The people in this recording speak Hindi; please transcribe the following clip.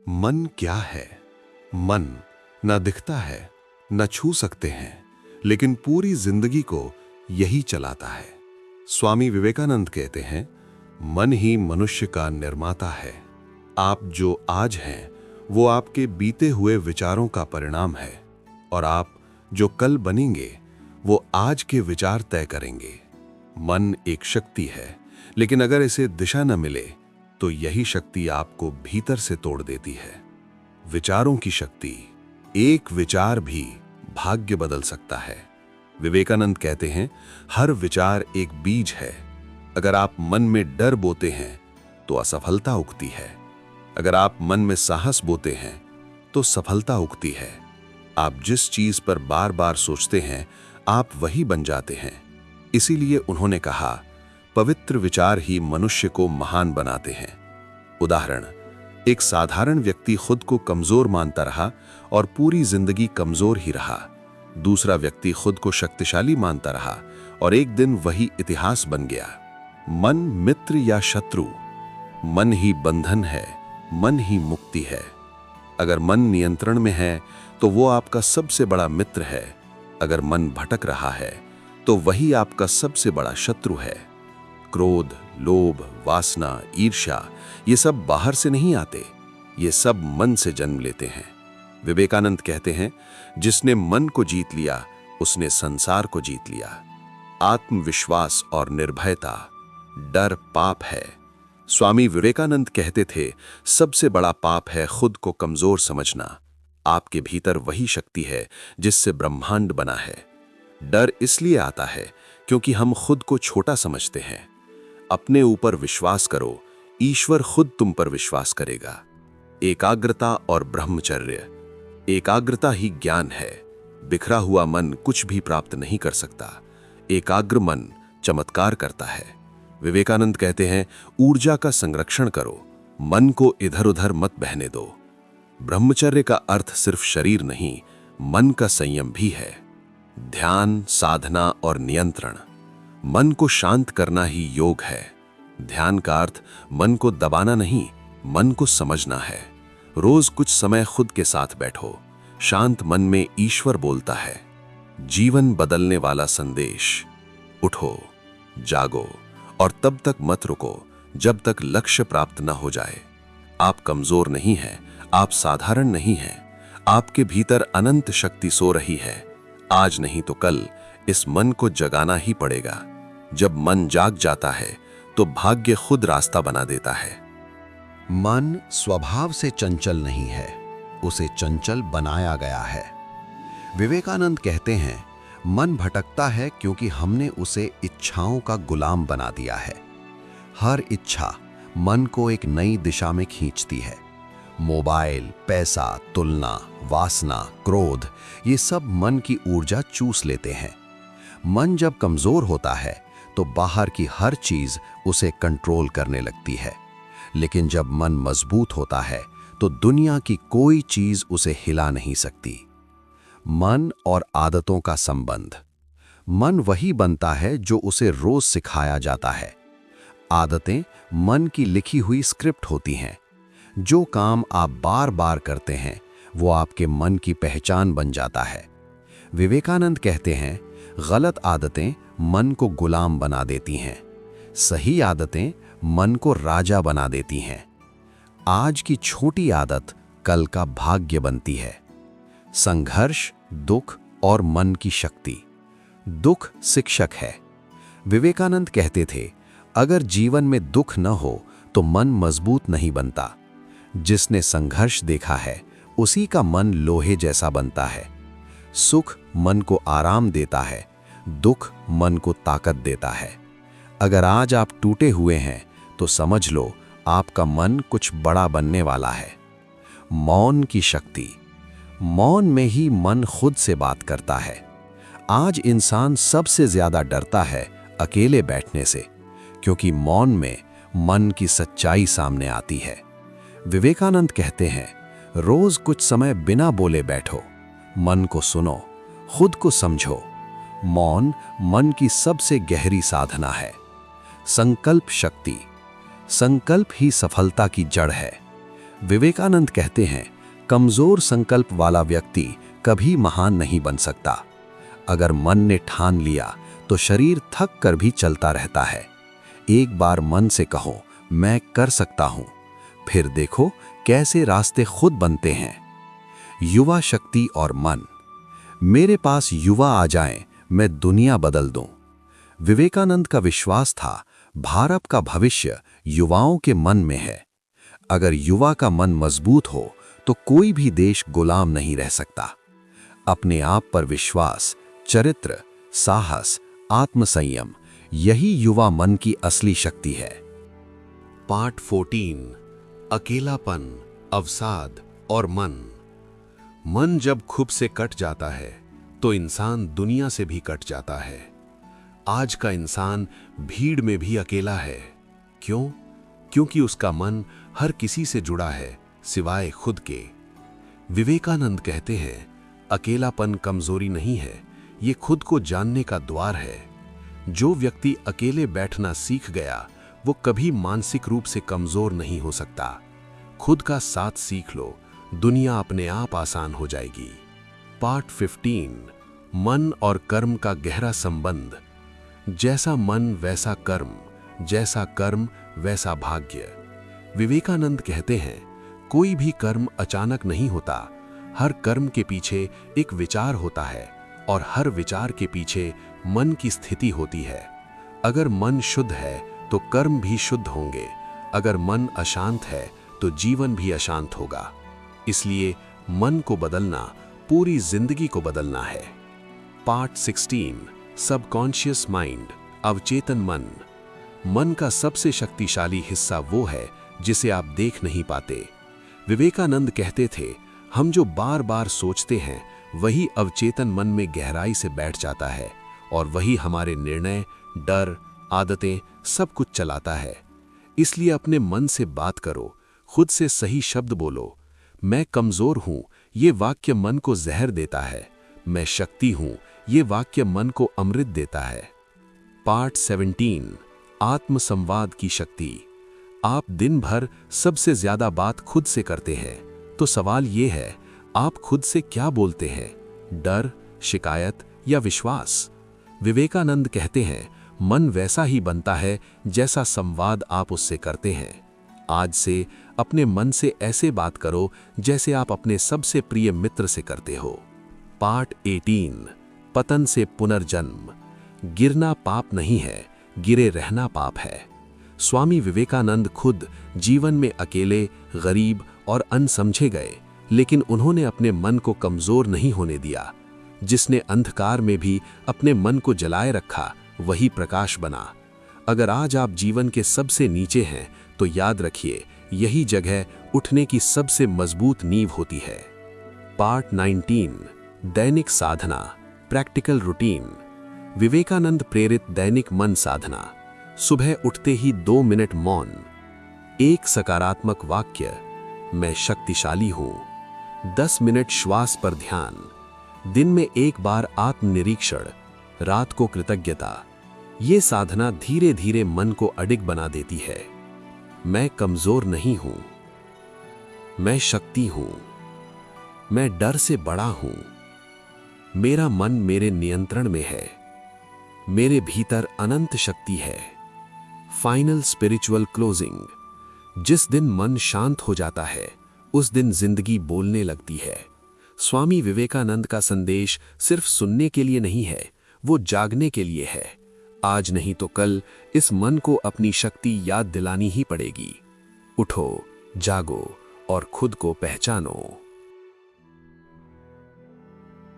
मन क्या है? मन न दिखता है, न छू सकते हैं, लेकिन पूरी जिंदगी को यही चलाता है। स्वामी विवेकानंद कहते हैं, मन ही मनुष्य का निर्माता है। आप जो आज हैं, वो आपके बीते हुए विचारों का परिणाम है, और आप जो कल बनेंगे, वो आज के विचार तय करेंगे। मन एक शक्ति है, लेकिन अगर इसे दिशा न मिले, तो यही शक्ति आपको भीतर से तोड़ देती है। विचारों की शक्ति, एक विचार भी भाग्य बदल सकता है। विवेकानंद कहते हैं, हर विचार एक बीज है। अगर आप मन में डर बोते हैं, तो असफलता उगती है। अगर आप मन में साहस बोते हैं, तो सफलता उगती है। आप जिस चीज पर बार बार सोचते हैं, आप वही बन जाते हैं। इसीलिए उन्होंने कहा, पवित्र विचार ही मनुष्य को महान बनाते हैं। उदाहरण, एक साधारण व्यक्ति खुद को कमजोर मानता रहा और पूरी जिंदगी कमजोर ही रहा। दूसरा व्यक्ति खुद को शक्तिशाली मानता रहा और एक दिन वही इतिहास बन गया। मन मित्र या शत्रु? मन ही बंधन है, मन ही मुक्ति है। अगर मन नियंत्रण में है, तो वो आपका सबसे बड़ा मित्र है। अगर मन भटक रहा है, तो वही आपका सबसे बड़ा शत्रु है। क्रोध, लोभ, वासना, ईर्ष्या, ये सब बाहर से नहीं आते, ये सब मन से जन्म लेते हैं। विवेकानंद कहते हैं, जिसने मन को जीत लिया, उसने संसार को जीत लिया। आत्मविश्वास और निर्भयता, डर पाप है। स्वामी विवेकानंद कहते थे, सबसे बड़ा पाप है खुद को कमजोर समझना। आपके भीतर वही शक्ति है जिससे ब्रह्मांड बना है। डर इसलिए आता है क्योंकि हम खुद को छोटा समझते हैं। अपने ऊपर विश्वास करो, ईश्वर खुद तुम पर विश्वास करेगा। एकाग्रता और ब्रह्मचर्य। एकाग्रता ही ज्ञान है। बिखरा हुआ मन कुछ भी प्राप्त नहीं कर सकता। एकाग्र मन चमत्कार करता है। विवेकानंद कहते हैं, ऊर्जा का संरक्षण करो, मन को इधर उधर मत बहने दो। ब्रह्मचर्य का अर्थ सिर्फ शरीर नहीं, मन का संयम भी है। ध्यान, साधना और नियंत्रण। मन को शांत करना ही योग है। ध्यान का अर्थ मन को दबाना नहीं, मन को समझना है। रोज कुछ समय खुद के साथ बैठो। शांत मन में ईश्वर बोलता है। जीवन बदलने वाला संदेश। उठो, जागो और तब तक मत रुको जब तक लक्ष्य प्राप्त न हो जाए। आप कमजोर नहीं हैं, आप साधारण नहीं हैं। आपके भीतर अनंत शक्ति सो रही है। आज नहीं तो कल इस मन को जगाना ही पड़ेगा। जब मन जाग जाता है, तो भाग्य खुद रास्ता बना देता है। मन स्वभाव से चंचल नहीं है, उसे चंचल बनाया गया है। विवेकानंद कहते हैं, मन भटकता है क्योंकि हमने उसे इच्छाओं का गुलाम बना दिया है। हर इच्छा मन को एक नई दिशा में खींचती है। मोबाइल, पैसा, तुलना, वासना, क्रोध, ये सब मन की ऊर्जा चूस लेते हैं। मन जब कमजोर होता है, तो बाहर की हर चीज उसे कंट्रोल करने लगती है। लेकिन जब मन मजबूत होता है, तो दुनिया की कोई चीज उसे हिला नहीं सकती। मन और आदतों का संबंध। मन वही बनता है जो उसे रोज सिखाया जाता है। आदतें मन की लिखी हुई स्क्रिप्ट होती हैं। जो काम आप बार बार करते हैं, वो आपके मन की पहचान बन जाता है। विवेकानंद कहते हैं, गलत आदतें मन को गुलाम बना देती हैं, सही आदतें मन को राजा बना देती हैं। आज की छोटी आदत कल का भाग्य बनती है। संघर्ष, दुख और मन की शक्ति। दुख शिक्षक है। विवेकानंद कहते थे, अगर जीवन में दुख न हो तो मन मजबूत नहीं बनता। जिसने संघर्ष देखा है, उसी का मन लोहे जैसा बनता है। सुख मन को आराम देता है, दुख मन को ताकत देता है। अगर आज आप टूटे हुए हैं, तो समझ लो आपका मन कुछ बड़ा बनने वाला है। मौन की शक्ति। मौन में ही मन खुद से बात करता है। आज इंसान सबसे ज्यादा डरता है अकेले बैठने से, क्योंकि मौन में मन की सच्चाई सामने आती है। विवेकानंद कहते हैं, रोज कुछ समय बिना बोले बैठो, मन को सुनो, खुद को समझो। मौन मन की सबसे गहरी साधना है। संकल्प शक्ति। संकल्प ही सफलता की जड़ है। विवेकानंद कहते हैं, कमजोर संकल्प वाला व्यक्ति कभी महान नहीं बन सकता। अगर मन ने ठान लिया तो शरीर थक कर भी चलता रहता है। एक बार मन से कहो, मैं कर सकता हूं, फिर देखो कैसे रास्ते खुद बनते हैं। युवा शक्ति और मन। मेरे पास युवा आ जाएं, मैं दुनिया बदल दूं। विवेकानंद का विश्वास था, भारत का भविष्य युवाओं के मन में है। अगर युवा का मन मजबूत हो तो कोई भी देश गुलाम नहीं रह सकता। अपने आप पर विश्वास, चरित्र, साहस, आत्मसंयम, यही युवा मन की असली शक्ति है। पार्ट 14, अकेलापन, अवसाद और मन। मन जब खुद से कट जाता है तो इंसान दुनिया से भी कट जाता है। आज का इंसान भीड़ में भी अकेला है। क्यों? क्योंकि उसका मन हर किसी से जुड़ा है सिवाय खुद के। विवेकानंद कहते हैं, अकेलापन कमजोरी नहीं है, ये खुद को जानने का द्वार है। जो व्यक्ति अकेले बैठना सीख गया वो कभी मानसिक रूप से कमजोर नहीं हो सकता। खुद का साथ सीख लो, दुनिया अपने आप आसान हो जाएगी। पार्ट 15, मन और कर्म का गहरा संबंध। जैसा मन वैसा कर्म, जैसा कर्म वैसा भाग्य। विवेकानंद कहते हैं, कोई भी कर्म अचानक नहीं होता। हर कर्म के पीछे एक विचार होता है और हर विचार के पीछे मन की स्थिति होती है। अगर मन शुद्ध है तो कर्म भी शुद्ध होंगे। अगर मन अशांत है तो जीवन भी अशांत होगा। इसलिए मन को बदलना पूरी जिंदगी को बदलना है। पार्ट 16, सबकॉन्शियस माइंड, अवचेतन मन। मन का सबसे शक्तिशाली हिस्सा वो है जिसे आप देख नहीं पाते। विवेकानंद कहते थे, हम जो बार बार सोचते हैं वही अवचेतन मन में गहराई से बैठ जाता है और वही हमारे निर्णय, डर, आदतें सब कुछ चलाता है। इसलिए अपने मन से बात करो, खुद से सही शब्द बोलो। मैं कमजोर हूं, ये वाक्य मन को जहर देता है। मैं शक्ति हूं, ये वाक्य मन को अमृत देता है। पार्ट 17, आत्मसंवाद की शक्ति। आप दिन भर सबसे ज्यादा बात खुद से करते हैं, तो सवाल ये है, आप खुद से क्या बोलते हैं? डर, शिकायत या विश्वास? विवेकानंद कहते हैं, मन वैसा ही बनता है जैसा संवाद आप उससे करते हैं। आज से अपने मन से ऐसे बात करो जैसे आप अपने सबसे प्रिय मित्र से करते हो। पार्ट 18, पतन से पुनर्जन्म। गिरना पाप नहीं है, गिरे रहना पाप है। स्वामी विवेकानंद खुद जीवन में अकेले, गरीब और अनसमझे गए, लेकिन उन्होंने अपने मन को कमजोर नहीं होने दिया। जिसने अंधकार में भी अपने मन को जलाए रखा वही प्रकाश बना। अगर आज आप जीवन के सबसे नीचे हैं तो याद रखिए, यही जगह उठने की सबसे मजबूत नींव होती है। पार्ट 19, दैनिक साधना, प्रैक्टिकल रूटीन। विवेकानंद प्रेरित दैनिक मन साधना। सुबह उठते ही 2 मिनट मौन, एक सकारात्मक वाक्य, मैं शक्तिशाली हूं। 10 मिनट श्वास पर ध्यान, दिन में एक बार आत्मनिरीक्षण, रात को कृतज्ञता। ये साधना धीरे धीरे मन को अडिग बना देती है। मैं कमजोर नहीं हूं, मैं शक्ति हूं, मैं डर से बड़ा हूं, मेरा मन मेरे नियंत्रण में है, मेरे भीतर अनंत शक्ति है। Final spiritual closing. जिस दिन मन शांत हो जाता है उस दिन जिंदगी बोलने लगती है। स्वामी विवेकानंद का संदेश सिर्फ सुनने के लिए नहीं है, वो जागने के लिए है। आज नहीं तो कल इस मन को अपनी शक्ति याद दिलानी ही पड़ेगी। उठो, जागो और खुद को पहचानो।